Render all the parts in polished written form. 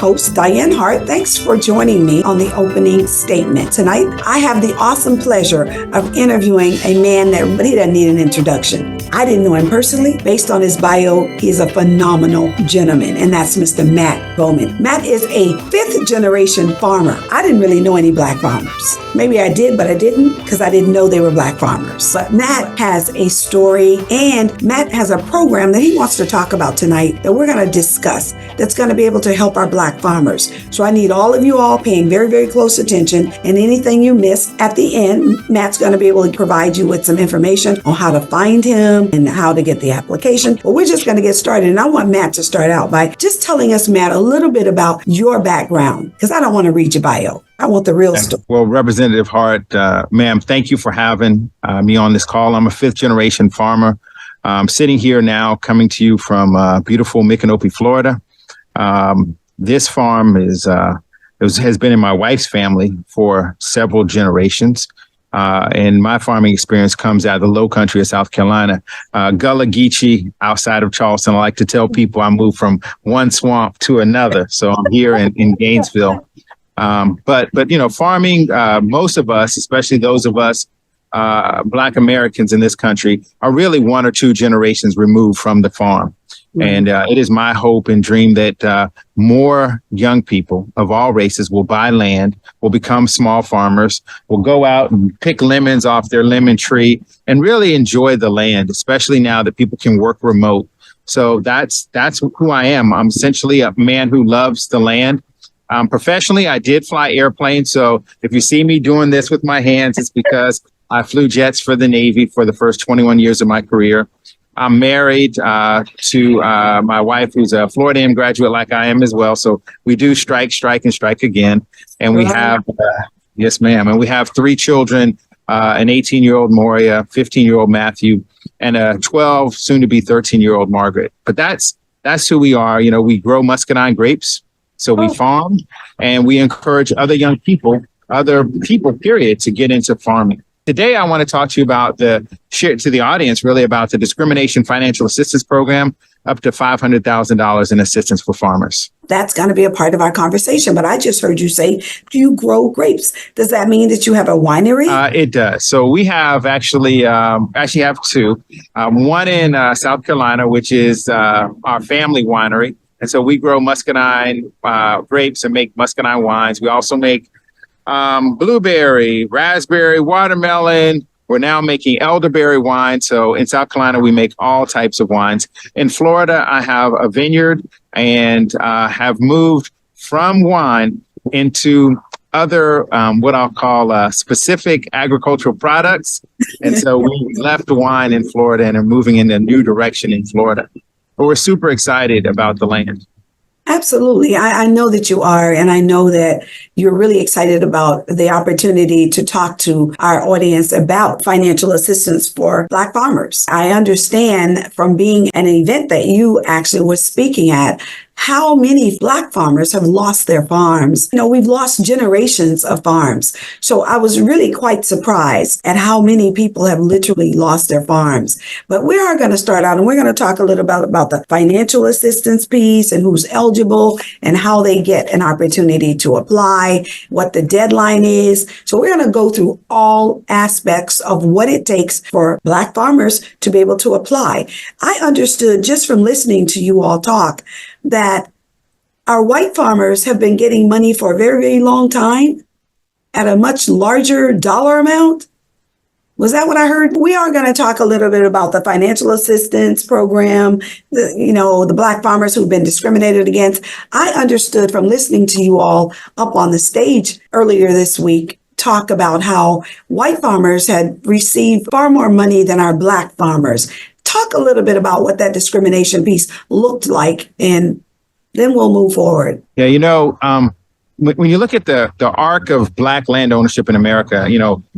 host, Dianne Hart. Thanks for joining me on the opening statement. Tonight, I have the awesome pleasure of interviewing a man that really doesn't need an introduction. I didn't know him personally. Based on his bio, he's a phenomenal gentleman, and that's Mr. Matt Bowman. Matt is a fifth-generation farmer. I didn't really know any black farmers. Maybe I did, but I didn't because I didn't know they were black farmers. But Matt has a story, and Matt has a program that he wants to talk about tonight that we're going to discuss that's going to be able to help our black farmers. So I need all of you all paying very, very close attention, and anything you miss at the end, Matt's going to be able to provide you with some information on how to find him and how to get the application. But we're just going to get started, and I want Matt to start out by just telling us, Matt, a little bit about your background, because I don't want to read your bio. I want the real story. Well, Representative Hart, ma'am, thank you for having me on this call. I'm a fifth-generation farmer. I'm sitting here now coming to you from beautiful Micanopy, Florida. This farm has been in my wife's family for several generations. And my farming experience comes out of the low country of South Carolina, Gullah Geechee, outside of Charleston. I like to tell people I moved from one swamp to another. So I'm here in Gainesville. But you know, farming, most of us, especially those of us Black Americans in this country, are really one or two generations removed from the farm. And it is my hope and dream that more young people of all races will buy land, will become small farmers, will go out and pick lemons off their lemon tree and really enjoy the land, especially now that people can work remote. So that's who I am. I'm essentially a man who loves the land. Professionally, I did fly airplanes. So if you see me doing this with my hands, it's because I flew jets for the Navy for the first 21 years of my career. I'm married to my wife, who's a Florida A&M graduate like I am as well. So we do strike, and strike again. And we have, yes, ma'am. And we have three children, an 18-year-old Moria, 15-year-old Matthew, and a 12, soon to be 13-year-old Margaret. But that's who we are. You know, we grow muscadine grapes. So we farm, and we encourage other young people, period, to get into farming. Today, I want to talk to you about share to the audience, really, about the Discrimination Financial Assistance Program, up to $500,000 in assistance for farmers. That's going to be a part of our conversation. But I just heard you say you grow grapes. Does that mean that you have a winery? It does. So we have actually have two. One in South Carolina, which is our family winery. And so we grow muscadine grapes and make muscadine wines. We also make blueberry, raspberry, watermelon. We're now making elderberry wine. So in South Carolina, we make all types of wines. In Florida, I have a vineyard and have moved from wine into other, what I'll call specific agricultural products. And so we left the wine in Florida and are moving in a new direction in Florida. But we're super excited about the land. Absolutely. I know that you are, and I know that you're really excited about the opportunity to talk to our audience about financial assistance for Black farmers. I understand from being an event that you actually were speaking at, how many Black farmers have lost their farms. You know, we've lost generations of farms. So I was really quite surprised at how many people have literally lost their farms. But we are going to start out, and we're going to talk a little bit about the financial assistance piece and who's eligible and how they get an opportunity to apply, what the deadline is. So we're going to go through all aspects of what it takes for Black farmers to be able to apply. I understood just from listening to you all talk that our white farmers have been getting money for a very, very long time at a much larger dollar amount. Was that what I heard? We are going to talk a little bit about the financial assistance program, the Black farmers who've been discriminated against. I understood from listening to you all up on the stage earlier this week talk about how white farmers had received far more money than our Black farmers. Talk a little bit about what that discrimination piece looked like, and then we'll move forward. Yeah, when you look at the arc of Black land ownership in America,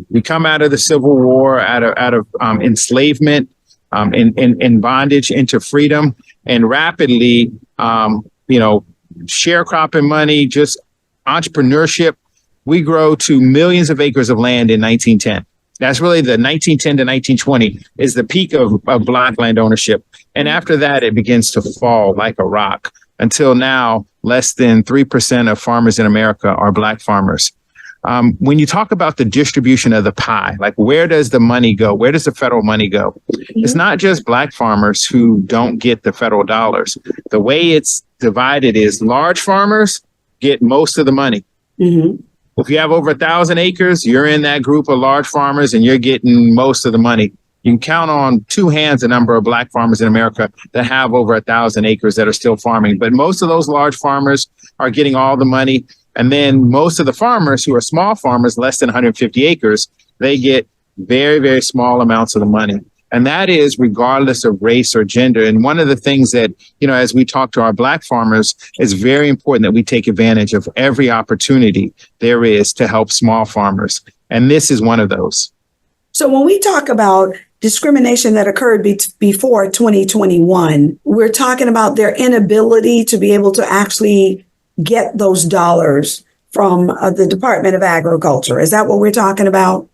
we come out of the Civil War, out of enslavement, in bondage into freedom, and rapidly, sharecropping money, just entrepreneurship. We grow to millions of acres of land in 1910. That's really the 1910 to 1920 is the peak of Black land ownership. And after that, it begins to fall like a rock. Until now, less than 3% of farmers in America are Black farmers. When you talk about the distribution of the pie, like where does the money go? Where does the federal money go? It's not just Black farmers who don't get the federal dollars. The way it's divided is large farmers get most of the money. Mm-hmm. If you have over 1,000 acres, you're in that group of large farmers and you're getting most of the money. You can count on two hands the number of Black farmers in America that have over 1,000 acres that are still farming. But most of those large farmers are getting all the money. And then most of the farmers who are small farmers, less than 150 acres, they get very, very small amounts of the money. And that is regardless of race or gender. And one of the things that, as we talk to our Black farmers, it's very important that we take advantage of every opportunity there is to help small farmers. And this is one of those. So when we talk about discrimination that occurred before 2021, we're talking about their inability to be able to actually get those dollars from the Department of Agriculture. Is that what we're talking about?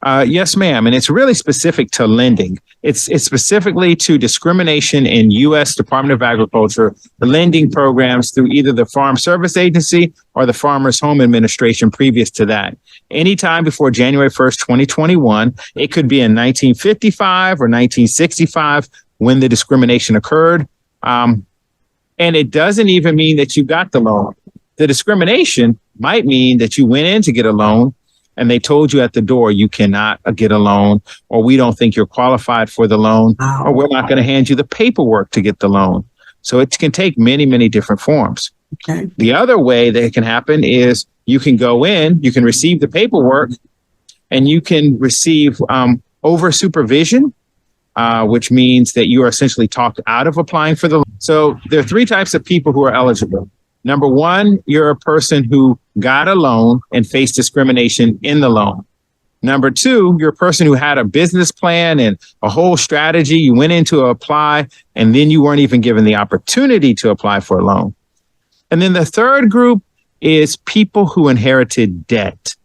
Yes, ma'am. And it's really specific to lending. It's specifically to discrimination in U.S. Department of Agriculture, the lending programs through either the Farm Service Agency or the Farmers Home Administration previous to that. Anytime before January 1st, 2021, it could be in 1955 or 1965 when the discrimination occurred. And it doesn't even mean that you got the loan. The discrimination might mean that you went in to get a loan and they told you at the door, you cannot get a loan, or we don't think you're qualified for the loan, or we're not going to hand you the paperwork to get the loan. So it can take many, many different forms. Okay. The other way that it can happen is you can go in, you can receive the paperwork, and you can receive over supervision, which means that you are essentially talked out of applying for the loan. So there are three types of people who are eligible. Number one, you're a person who got a loan and faced discrimination in the loan. Number two, you're a person who had a business plan and a whole strategy. You went in to apply, and then you weren't even given the opportunity to apply for a loan. And then the third group is people who inherited debt.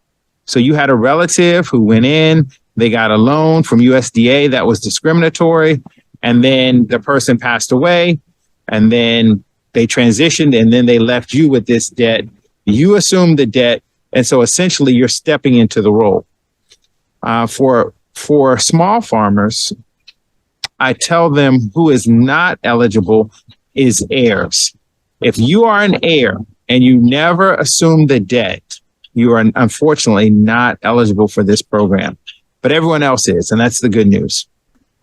So you had a relative who went in, they got a loan from USDA that was discriminatory, and then the person passed away, and then they transitioned, and then they left you with this debt. You assumed the debt, and so essentially you're stepping into the role. For small farmers, I tell them who is not eligible is heirs. If you are an heir and you never assume the debt, you are unfortunately not eligible for this program. But everyone else is, and that's the good news.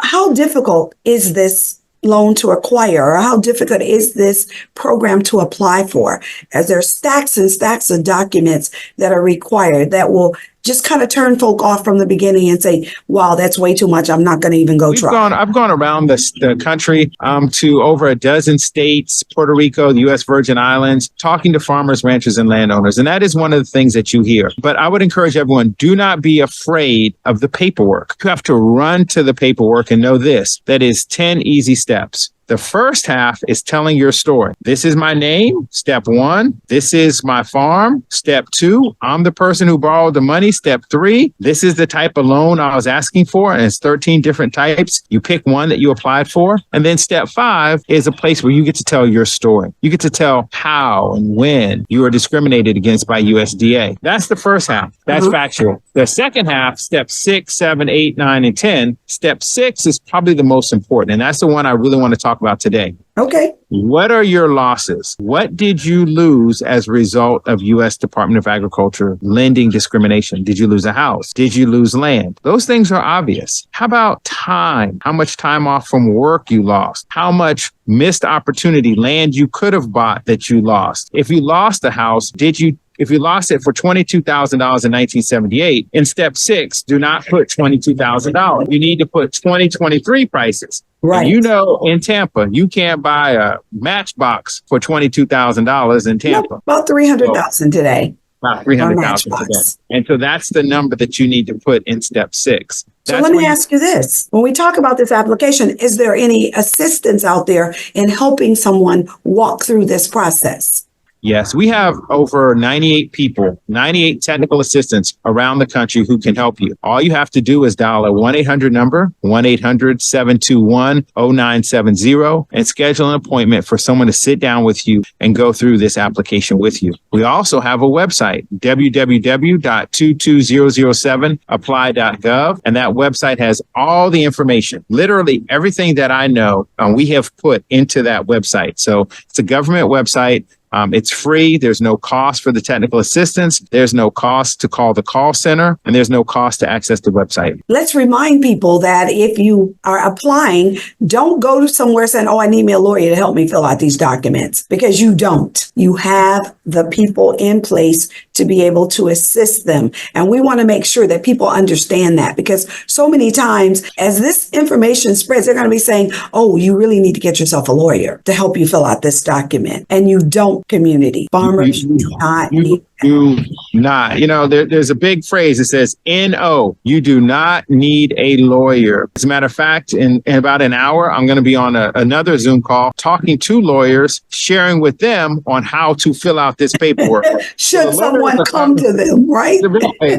How difficult is this loan to acquire, or how difficult is this program to apply for? As there are stacks and stacks of documents that are required that will just kind of turn folk off from the beginning and say, wow, that's way too much. I'm not going to even go try. I've gone around the country to over a dozen states, Puerto Rico, the U.S. Virgin Islands, talking to farmers, ranchers, and landowners. And that is one of the things that you hear. But I would encourage everyone, do not be afraid of the paperwork. You have to run to the paperwork and know this. That is 10 easy steps. The first half is telling your story. This is my name, step one. This is my farm, step two. I'm the person who borrowed the money, step three. This is the type of loan I was asking for, and it's 13 different types. You pick one that you applied for. And then step five is a place where you get to tell your story. You get to tell how and when you were discriminated against by USDA. That's the first half. That's factual. The second half, step 6, 7, 8, 9, and 10. Step 6 is probably the most important, and that's the one I really want to talk about today. Okay. What are your losses? What did you lose as a result of U.S. Department of Agriculture lending discrimination? Did you lose a house? Did you lose land? Those things are obvious. How about time? How much time off from work you lost? How much missed opportunity, land you could have bought that you lost? If you lost a house, if you lost it for $22,000 in 1978, in step 6, do not put $22,000. You need to put 2023 prices. Right. And in Tampa, you can't buy a Matchbox for $22,000 in Tampa. Nope, about $300,000 today. About $300,000 today. And so that's the number that you need to put in step 6. So let me ask you this. When we talk about this application, is there any assistance out there in helping someone walk through this process? Yes, we have over 98 people, 98 technical assistants around the country who can help you. All you have to do is dial a 1-800 number, 1-800-721-0970, and schedule an appointment for someone to sit down with you and go through this application with you. We also have a website, www.22007apply.gov, and that website has all the information, literally everything that I know we have put into that website. So it's a government website. It's free. There's no cost for the technical assistance. There's no cost to call the call center, and there's no cost to access the website. Let's remind people that if you are applying, don't go to somewhere saying, oh, I need me a lawyer to help me fill out these documents, because you don't. You have the people in place to be able to assist them. And we want to make sure that people understand that, because so many times as this information spreads, they're going to be saying, oh, you really need to get yourself a lawyer to help you fill out this document. And you don't. Community farmers do not need. Do not. You know, there's a big phrase that says NO. You do not need a lawyer. As a matter of fact, in about an hour, I'm going to be on another Zoom call talking to lawyers, sharing with them on how to fill out this paperwork. Should someone come to them, right?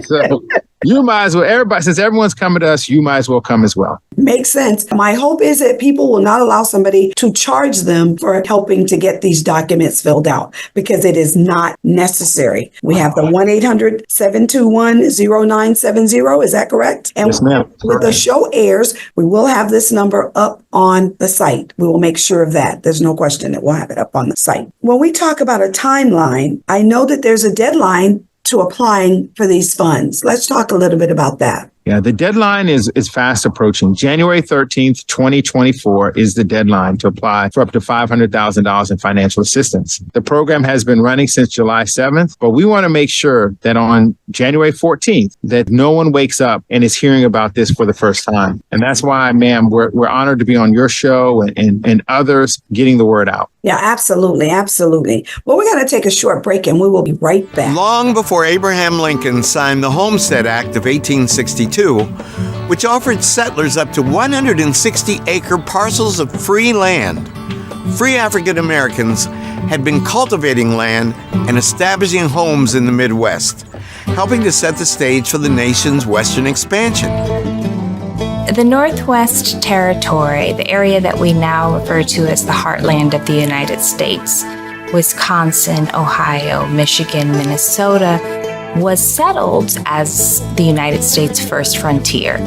So you might as well, since everyone's coming to us, you might as well come as well. Makes sense. My hope is that people will not allow somebody to charge them for helping to get these documents filled out, because it is not necessary. We have the 1-800-721-0970. Is that correct? And yes, ma'am. When the show airs, we will have this number up on the site. We will make sure of that. There's no question that we'll have it up on the site. When we talk about a timeline, I know that there's a deadline to applying for these funds. Let's talk a little bit about that. Yeah, the deadline is fast approaching. January 13th, 2024 is the deadline to apply for up to $500,000 in financial assistance. The program has been running since July 7th, but we want to make sure that on January 14th, that no one wakes up and is hearing about this for the first time. And that's why, ma'am, we're honored to be on your show and others getting the word out. Yeah, absolutely. Absolutely. Well, we're going to take a short break and we will be right back. Long before Abraham Lincoln signed the Homestead Act of 1862, which offered settlers up to 160-acre parcels of free land, free African Americans had been cultivating land and establishing homes in the Midwest, helping to set the stage for the nation's western expansion. The Northwest Territory, the area that we now refer to as the heartland of the United States, Wisconsin, Ohio, Michigan, Minnesota, was settled as the United States' first frontier.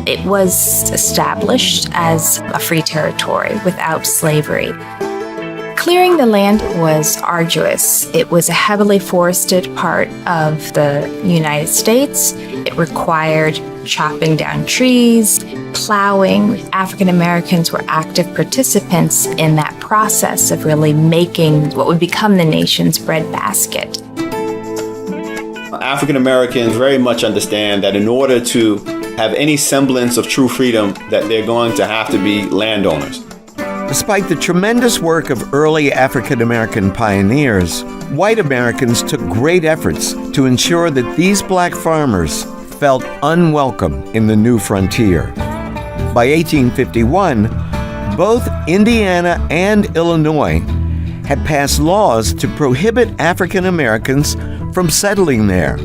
It was established as a free territory without slavery. Clearing the land was arduous. It was a heavily forested part of the United States. It required chopping down trees, plowing. African Americans were active participants in that process of really making what would become the nation's breadbasket. African Americans very much understand that in order to have any semblance of true freedom, that they're going to have to be landowners. Despite the tremendous work of early African American pioneers, white Americans took great efforts to ensure that these black farmers felt unwelcome in the new frontier. By 1851, both Indiana and Illinois had passed laws to prohibit African Americans from settling there.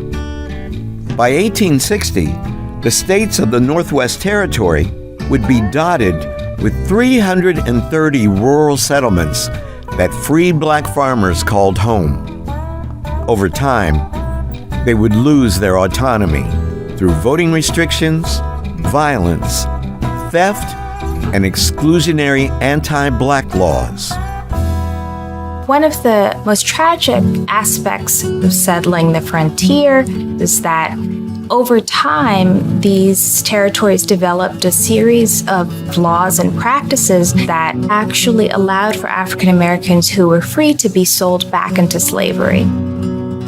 By 1860, the states of the Northwest Territory would be dotted with 330 rural settlements that free black farmers called home. Over time, they would lose their autonomy through voting restrictions, violence, theft, and exclusionary anti-black laws. One of the most tragic aspects of settling the frontier is that over time, these territories developed a series of laws and practices that actually allowed for African Americans who were free to be sold back into slavery.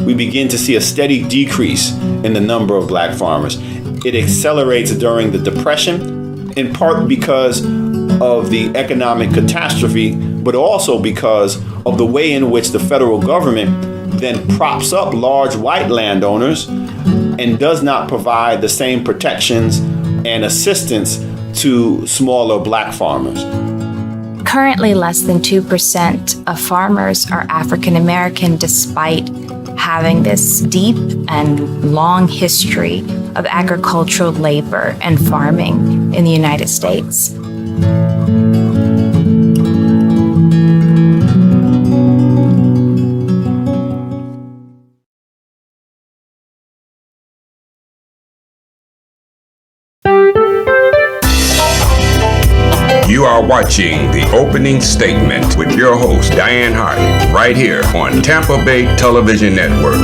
We begin to see a steady decrease in the number of black farmers. It accelerates during the Depression, in part because of the economic catastrophe, but also because of the way in which the federal government then props up large white landowners and does not provide the same protections and assistance to smaller black farmers. Currently, less than 2% of farmers are African American, despite having this deep and long history of agricultural labor and farming in the United States. You are watching The Opening Statement with your host, Dianne Hart, right here on Tampa Bay Television Network.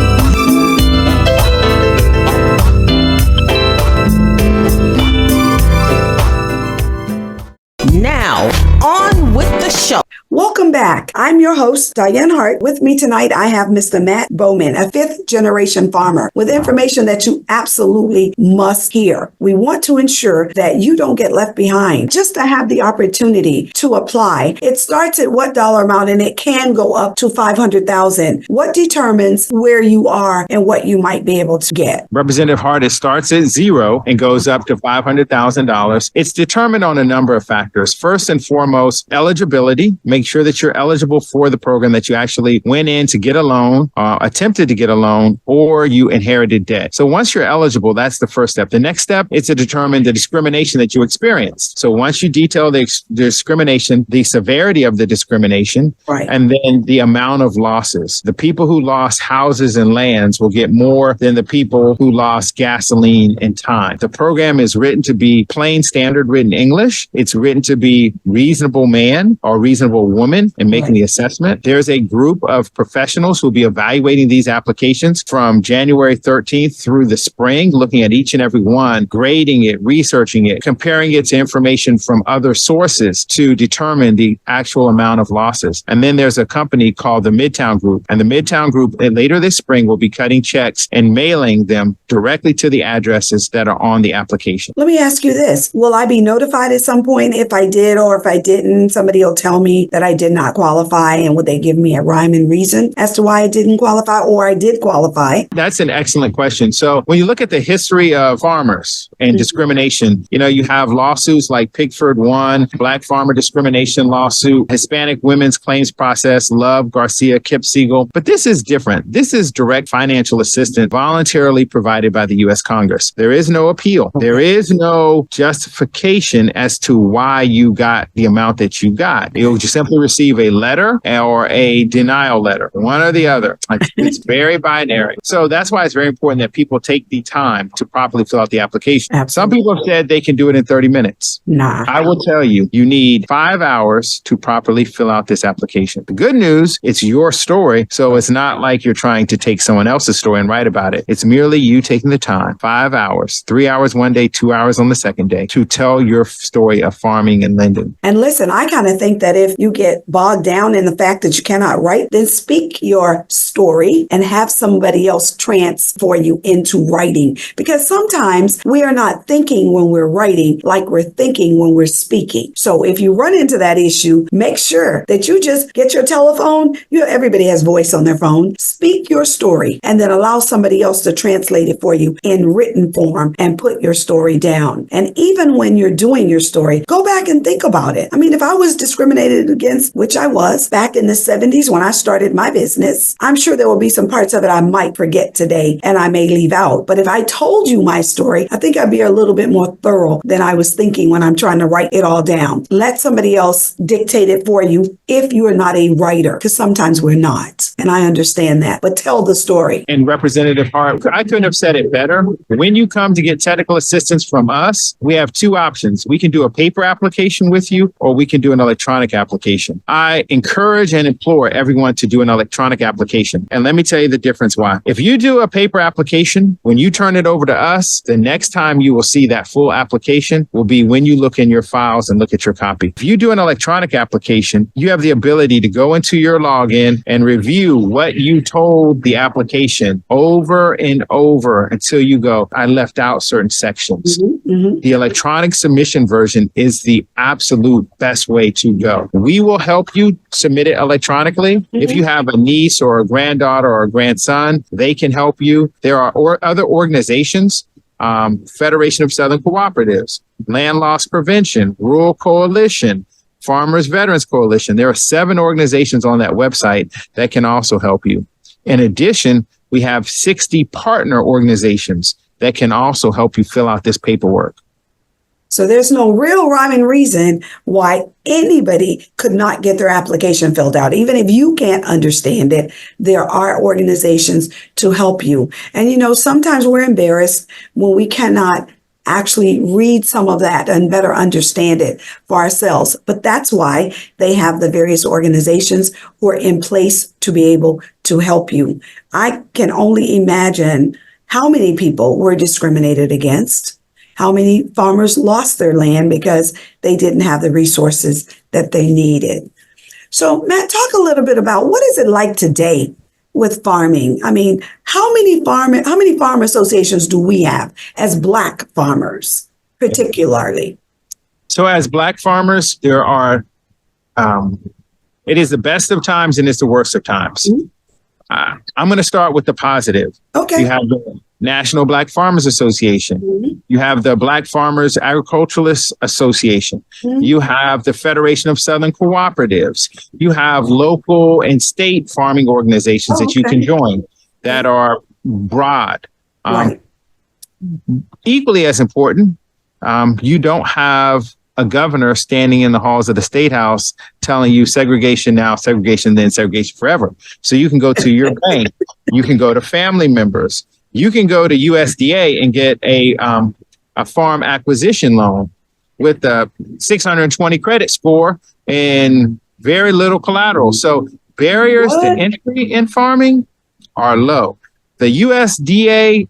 Now, on with the show. Welcome back. I'm your host, Dianne Hart. With me tonight, I have Mr. Matt Bowman, a fifth-generation farmer, with information that you absolutely must hear. We want to ensure that you don't get left behind. Just to have the opportunity to apply, it starts at what dollar amount, and it can go up to $500,000. What determines where you are and what you might be able to get? Representative Hart, it starts at zero and goes up to $500,000. It's determined on a number of factors. First and foremost, eligibility. Make sure that you're eligible for the program, that you actually went in to get a loan, attempted to get a loan, or you inherited debt. So once you're eligible, that's the first step. The next step is to determine the discrimination that you experienced. So once you detail the discrimination, the severity of the discrimination, Right. and then the amount of losses. The people who lost houses and lands will get more than the people who lost gasoline and time. The program is written to be plain standard written English. It's written to be reasonable man or reasonable woman in making the assessment. There's a group of professionals who will be evaluating these applications from January 13th through the spring, looking at each and every one, grading it, researching it, comparing it to information from other sources to determine the actual amount of losses. And then there's a company called the Midtown Group. And the Midtown Group later this spring will be cutting checks and mailing them directly to the addresses that are on the application. Let me ask you this. Will I be notified at some point if I did or if I didn't? Somebody will tell me that I did not qualify, and would they give me a rhyme and reason as to why I didn't qualify or I did qualify? That's an excellent question. So when you look at the history of farmers and discrimination, you have lawsuits like Pigford 1, Black Farmer Discrimination Lawsuit, Hispanic Women's Claims Process, Love, Garcia, Kip Siegel. But this is different. This is direct financial assistance voluntarily provided by the U.S. Congress. There is no appeal. There is no justification as to why you got the amount that you got. You'll just simply receive a letter or a denial letter, one or the other. It's very binary. So that's why it's very important that people take the time to properly fill out the application. Absolutely. Some people have said they can do it in 30 minutes. Nah. I will tell you, you need 5 hours to properly fill out this application. The good news, it's your story. So it's not like you're trying to take someone else's story and write about it. It's merely you taking the time, 5 hours, 3 hours one day, 2 hours on the second day, to tell your story of farming and lending. And listen, I kind of think that if you get bogged down in the fact that you cannot write, then speak your story and have somebody else transfer you into writing. Because sometimes we are not thinking when we're writing like we're thinking when we're speaking. So if you run into that issue, make sure that you just get your telephone. Everybody has voice on their phone. Speak your story and then allow somebody else to translate it for you in written form and put your story down. And even when you're doing your story, go back and think about it. I mean, if I was discriminated against, which I was back in the 70s when I started my business, I'm sure there will be some parts of it I might forget today and I may leave out. But if I told you my story, I think I'd be a little bit more thorough than I was thinking when I'm trying to write it all down. Let somebody else dictate it for you if you are not a writer, because sometimes we're not. And I understand that. But tell the story. And Representative Hart, I couldn't have said it better. When you come to get technical assistance from us, we have two options. We can do a paper application with you, or we can do an electronic application. I encourage and implore everyone to do an electronic application. And let me tell you the difference why. If you do a paper application, when you turn it over to us, the next time you will see that full application will be when you look in your files and look at your copy. If you do an electronic application, you have the ability to go into your login and review what you told the application over and over until you go, I left out certain sections. The electronic submission version is the absolute best way to go. We will help you submit it electronically. If you have a niece or a granddaughter or a grandson, they can help you. There are other organizations, Federation of Southern Cooperatives, Land Loss Prevention, Rural Coalition, Farmers Veterans Coalition. There are 7 organizations on that website that can also help you. In addition, we have 60 partner organizations that can also help you fill out this paperwork. So there's no real rhyme and reason why anybody could not get their application filled out. Even if you can't understand it, there are organizations to help you. And, sometimes we're embarrassed when we cannot actually read some of that and better understand it for ourselves. But that's why they have the various organizations who are in place to be able to help you. I can only imagine how many people were discriminated against, how many farmers lost their land because they didn't have the resources that they needed. So, Matt, talk a little bit about what is it like today with farming? I mean, how many farm associations do we have as Black farmers, particularly? So as Black farmers, there are, it is the best of times and it's the worst of times. Mm-hmm. I'm going to start with the positive. Okay. You have the National Black Farmers Association. Mm-hmm. You have the Black Farmers Agriculturalists Association. Mm-hmm. You have the Federation of Southern Cooperatives. You have local and state farming organizations that you can join that are broad. Right. Equally as important, you don't have a governor standing in the halls of the State House telling you segregation now, segregation then, segregation forever. So you can go to your bank, you can go to family members, you can go to USDA and get a farm acquisition loan with a 620 credit score and very little collateral. So barriers to entry in farming are low. The USDA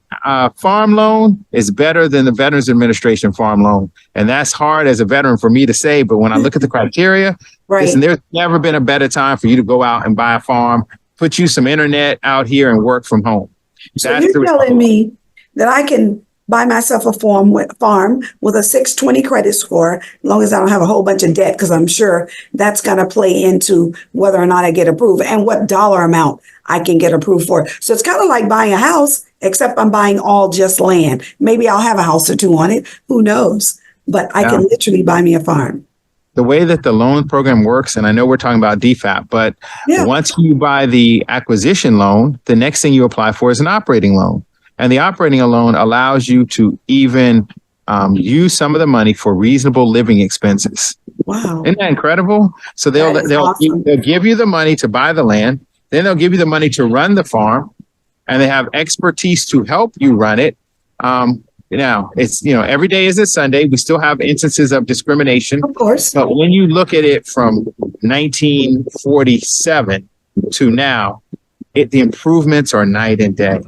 farm loan is better than the Veterans Administration farm loan. And that's hard as a veteran for me to say. But when I look at the criteria, listen, there's never been a better time for you to go out and buy a farm, put you some internet out here and work from home. So you're telling me that I can buy myself a farm with a 620 credit score, as long as I don't have a whole bunch of debt, because I'm sure that's going to play into whether or not I get approved and what dollar amount I can get approved for. So it's kind of like buying a house, except I'm buying all just land. Maybe I'll have a house or two on it. Who knows? But I can literally buy me a farm. The way that the loan program works, and I know we're talking about DFAP, but once you buy the acquisition loan, the next thing you apply for is an operating loan. And the operating loan allows you to even use some of the money for reasonable living expenses. Wow. Isn't that incredible? So they'll give you the money to buy the land. Then they'll give you the money to run the farm, and they have expertise to help you run it. Now, it's, every day isn't Sunday. We still have instances of discrimination. Of course. But when you look at it from 1947 to now, the improvements are night and day.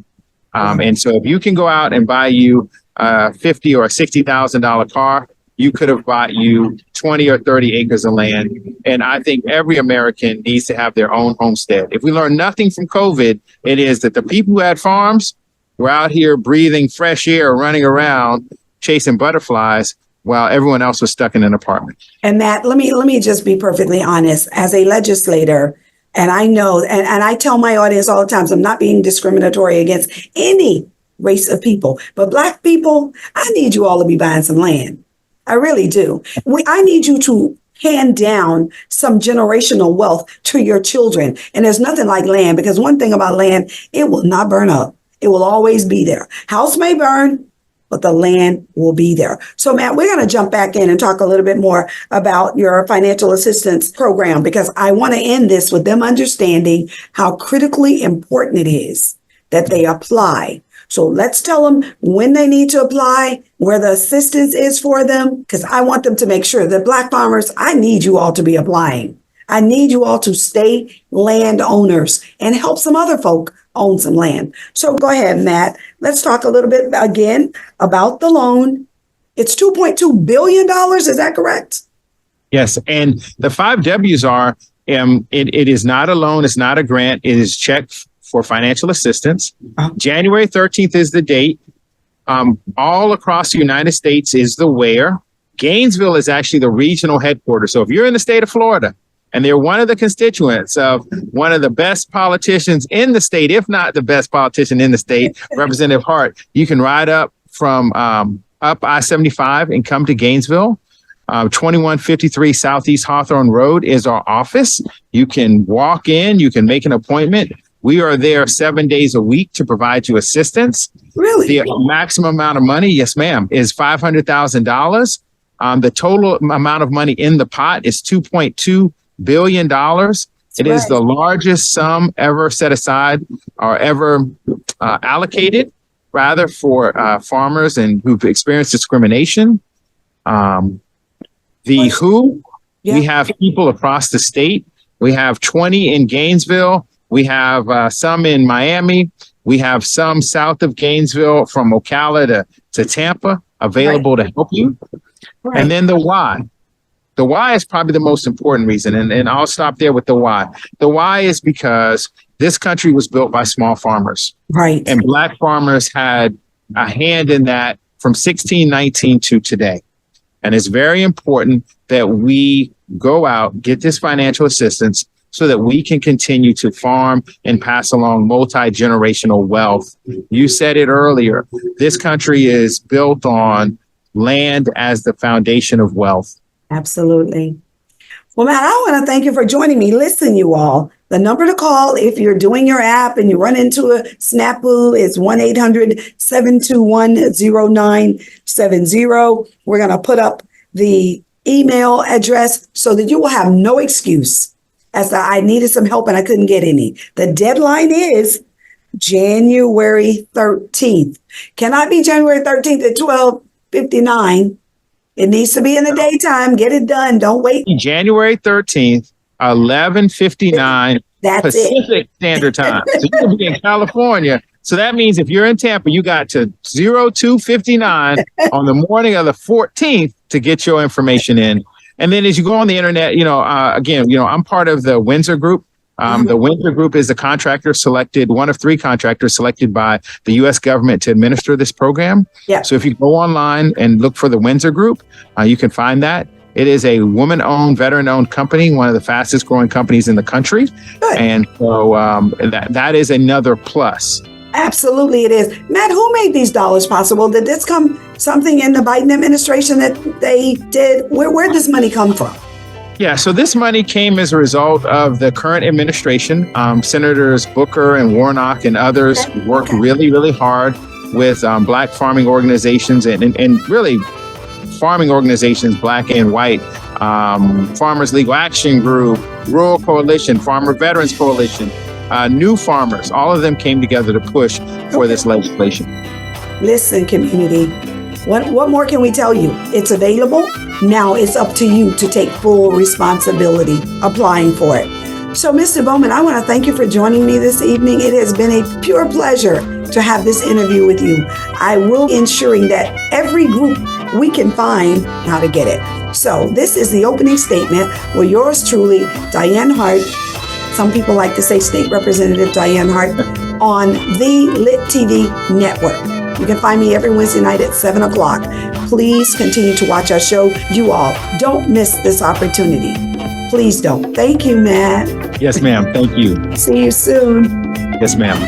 And so if you can go out and buy you a $50,000 or $60,000 car, you could have bought you 20 or 30 acres of land. And I think every American needs to have their own homestead. If we learn nothing from COVID, it is that the people who had farms were out here breathing fresh air, running around, chasing butterflies, while everyone else was stuck in an apartment. And Matt, let me just be perfectly honest. As a legislator, and I know, and I tell my audience all the time, so I'm not being discriminatory against any race of people, but Black people, I need you all to be buying some land. I really do. I need you to hand down some generational wealth to your children. And there's nothing like land, because one thing about land, it will not burn up. It will always be there. House may burn, but the land will be there. So, Matt, we're going to jump back in and talk a little bit more about your financial assistance program, because I want to end this with them understanding how critically important it is that they apply. So let's tell them when they need to apply, where the assistance is for them, because I want them to make sure that Black farmers, I need you all to be applying. I need you all to stay landowners and help some other folk own some land. So go ahead, Matt. Let's talk a little bit again about the loan. It's $2.2 billion. Is that correct? Yes. And the 5 W's are, it is not a loan. It's not a grant. It is check for financial assistance. January 13th is the date. All across the United States is the where. Gainesville is actually the regional headquarters. So if you're in the state of Florida and they're one of the constituents of one of the best politicians in the state, if not the best politician in the state, Representative Hart, you can ride up from up I-75 and come to Gainesville. 2153 Southeast Hawthorne Road is our office. You can walk in, you can make an appointment. We are there 7 days a week to provide you assistance. Really? The maximum amount of money, yes, ma'am, is $500,000. The total amount of money in the pot is $2.2 billion. It is the largest sum ever set aside or ever allocated, rather, for farmers and who've experienced discrimination. We have people across the state. We have 20 in Gainesville. We have some in Miami. We have some south of Gainesville from Ocala to Tampa available to help you. Right. And then the why. The why is probably the most important reason. And I'll stop there with the why. The why is because this country was built by small farmers. Right. And Black farmers had a hand in that from 1619 to today. And it's very important that we go out, get this financial assistance so that we can continue to farm and pass along multi-generational wealth. You said it earlier. This country is built on land as the foundation of wealth. Absolutely. Well, Matt, I want to thank you for joining me. Listen, you all, the number to call if you're doing your app and you run into a snafu is 1-800-721-0970. We're going to put up the email address so that you will have no excuse as to I needed some help and I couldn't get any. The deadline is January 13th. Cannot be January 13th at 12:59. It needs to be in the daytime. Get it done. Don't wait. January 13th, 11:59 Pacific Standard Time. So you can be in California. So that means if you're in Tampa, you got to 02:59 on the morning of the 14th to get your information in. And then as you go on the internet, I'm part of the Windsor Group. The Windsor Group is a contractor selected, one of 3 contractors selected by the U.S. government to administer this program. Yeah. So if you go online and look for the Windsor Group, you can find that. It is a woman-owned, veteran-owned company, one of the fastest-growing companies in the country. Good. And so that is another plus. Absolutely it is. Matt, who made these dollars possible? Did this come something in the Biden administration that they did? Where does money come from? Yeah, so this money came as a result of the current administration. Senators Booker and Warnock and others worked really, really hard with Black farming organizations and really farming organizations, Black and white, Farmers Legal Action Group, Rural Coalition, Farmer Veterans Coalition, New Farmers. All of them came together to push for this legislation. Listen, community, what more can we tell you? It's available. Now it's up to you to take full responsibility applying for it. So, Mr. Bowman, I want to thank you for joining me this evening. It has been a pure pleasure to have this interview with you. I will be ensuring that every group we can find how to get it. So this is the opening statement where yours truly, Dianne Hart, some people like to say State Representative Dianne Hart, on the Lit TV network. You can find me every Wednesday night at 7 o'clock. Please continue to watch our show. You all, don't miss this opportunity. Please don't. Thank you, Matt. Yes, ma'am. Thank you. See you soon. Yes, ma'am.